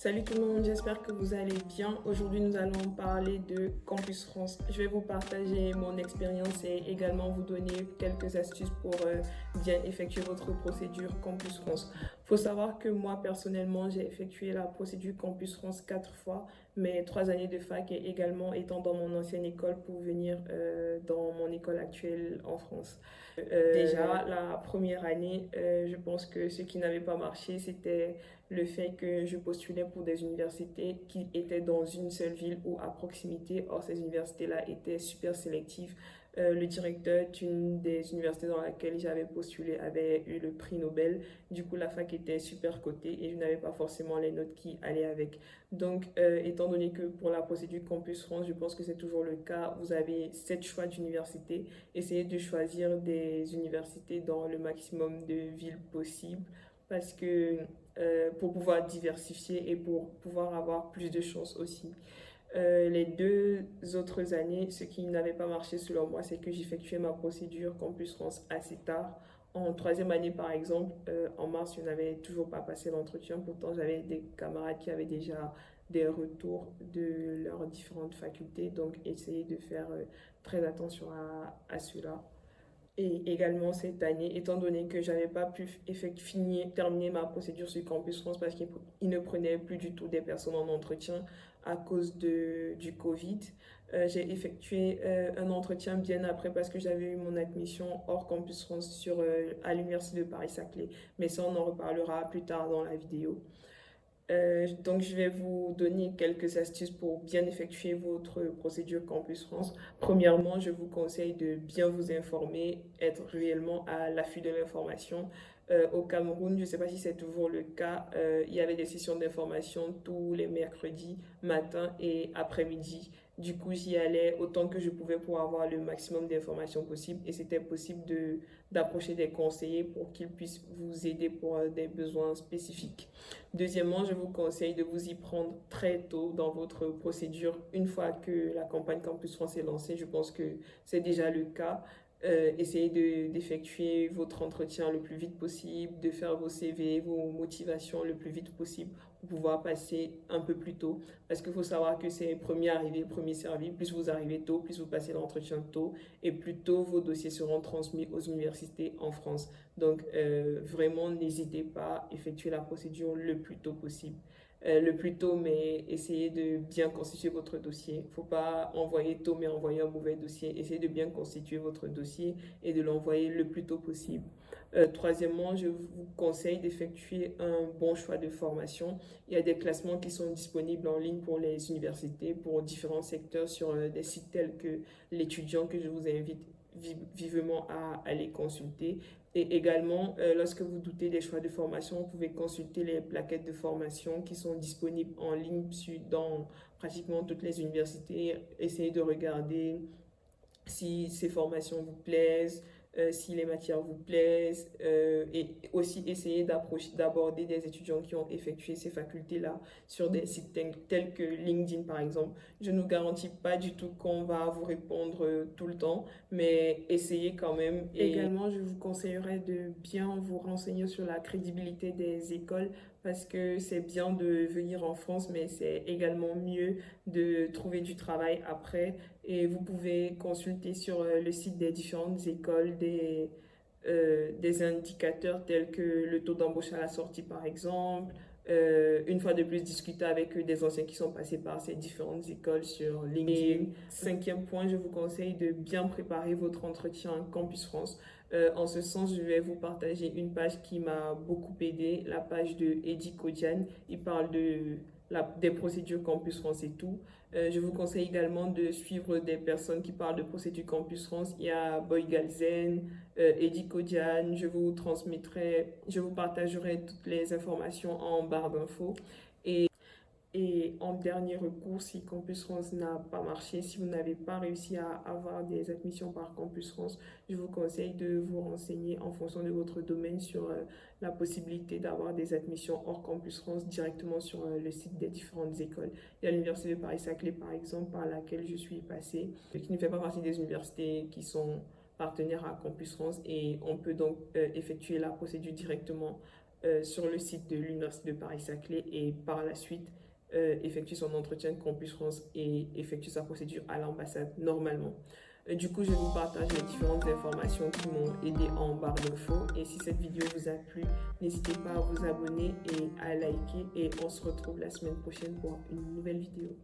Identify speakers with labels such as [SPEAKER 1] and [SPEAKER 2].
[SPEAKER 1] Salut tout le monde, j'espère que vous allez bien. Aujourd'hui, nous allons parler de Campus France. Je vais vous partager mon expérience et également vous donner quelques astuces pour bien effectuer votre procédure Campus France. Il faut savoir que moi, personnellement, j'ai effectué la procédure Campus France 4 fois, mes 3 années de fac et également étant dans mon ancienne école pour venir dans mon école actuelle en France. Déjà, la première année, je pense que ce qui n'avait pas marché, c'était le fait que je postulais pour des universités qui étaient dans une seule ville ou à proximité. Or, ces universités-là étaient super sélectives. Le directeur d'une des universités dans laquelle j'avais postulé avait eu le prix Nobel. Du coup, la fac était super cotée et je n'avais pas forcément les notes qui allaient avec. Donc, étant donné que pour la procédure Campus France, je pense que c'est toujours le cas, vous avez 7 choix d'universités. Essayez de choisir des universités dans le maximum de villes possibles parce que pour pouvoir diversifier et pour pouvoir avoir plus de chances aussi. Les 2 autres années, ce qui n'avait pas marché selon moi, c'est que j'effectuais ma procédure Campus France assez tard. En troisième année, par exemple, en mars, je n'avais toujours pas passé l'entretien. Pourtant, j'avais des camarades qui avaient déjà des retours de leurs différentes facultés. Donc, essayez de faire très attention à cela. Et également cette année, étant donné que j'avais pas pu terminer ma procédure sur Campus France parce qu'il ne prenait plus du tout des personnes en entretien à cause du Covid, j'ai effectué un entretien bien après parce que j'avais eu mon admission hors Campus France à l'Université de Paris-Saclay. Mais ça, on en reparlera plus tard dans la vidéo. Donc, je vais vous donner quelques astuces pour bien effectuer votre procédure Campus France. Premièrement, je vous conseille de bien vous informer, être réellement à l'affût de l'information. Au Cameroun, je ne sais pas si c'est toujours le cas, il y avait des sessions d'information tous les mercredis matin et après-midi. Du coup, j'y allais autant que je pouvais pour avoir le maximum d'informations possible et c'était possible d'approcher des conseillers pour qu'ils puissent vous aider pour des besoins spécifiques. Deuxièmement, je vous conseille de vous y prendre très tôt dans votre procédure. Une fois que la campagne Campus France est lancée, je pense que c'est déjà le cas. Essayez d'effectuer votre entretien le plus vite possible, de faire vos CV, vos motivations le plus vite possible pour pouvoir passer un peu plus tôt. Parce qu'il faut savoir que c'est premier arrivé, premier servi. Plus vous arrivez tôt, plus vous passez l'entretien tôt et plus tôt vos dossiers seront transmis aux universités en France. Donc, vraiment, n'hésitez pas à effectuer la procédure le plus tôt possible. Le plus tôt, mais essayez de bien constituer votre dossier. Il ne faut pas envoyer tôt, mais envoyer un mauvais dossier. Essayez de bien constituer votre dossier et de l'envoyer le plus tôt possible. Troisièmement, je vous conseille d'effectuer un bon choix de formation. Il y a des classements qui sont disponibles en ligne pour les universités, pour différents secteurs sur des sites tels que l'étudiant que je vous invite vivement à aller consulter. Et également, lorsque vous doutez des choix de formation, vous pouvez consulter les plaquettes de formation qui sont disponibles en ligne dans pratiquement toutes les universités. Essayez de regarder si ces formations vous plaisent, si les matières vous plaisent, et aussi essayer d'aborder des étudiants qui ont effectué ces facultés-là sur des sites tels que LinkedIn par exemple. Je ne vous garantis pas du tout qu'on va vous répondre tout le temps, mais essayez quand même. Et également, je vous conseillerais de bien vous renseigner sur la crédibilité des écoles parce que c'est bien de venir en France, mais c'est également mieux de trouver du travail après et vous pouvez consulter sur le site des différentes écoles des indicateurs tels que le taux d'embauche à la sortie par exemple. Une fois de plus, discuter avec des anciens qui sont passés par ces différentes écoles sur LinkedIn. Et cinquième point, je vous conseille de bien préparer votre entretien Campus France. En ce sens, je vais vous partager une page qui m'a beaucoup aidé, la page de Eddy Kodian. Il parle des procédures Campus France et tout. Je vous conseille également de suivre des personnes qui parlent de procédures Campus France. Il y a Boy Galzen, Eddy Kodian. Je vous partagerai toutes les informations en barre d'infos. Et en dernier recours, si Campus France n'a pas marché, si vous n'avez pas réussi à avoir des admissions par Campus France, je vous conseille de vous renseigner en fonction de votre domaine sur la possibilité d'avoir des admissions hors Campus France directement sur le site des différentes écoles. Il y a l'Université de Paris-Saclay, par exemple, par laquelle je suis passée, qui ne fait pas partie des universités qui sont partenaires à Campus France et on peut donc effectuer la procédure directement sur le site de l'Université de Paris-Saclay et par la suite effectue son entretien de Campus France et effectue sa procédure à l'ambassade normalement. Du coup, je vous partage les différentes informations qui m'ont aidé en barre d'infos. Et si cette vidéo vous a plu, n'hésitez pas à vous abonner et à liker. Et on se retrouve la semaine prochaine pour une nouvelle vidéo.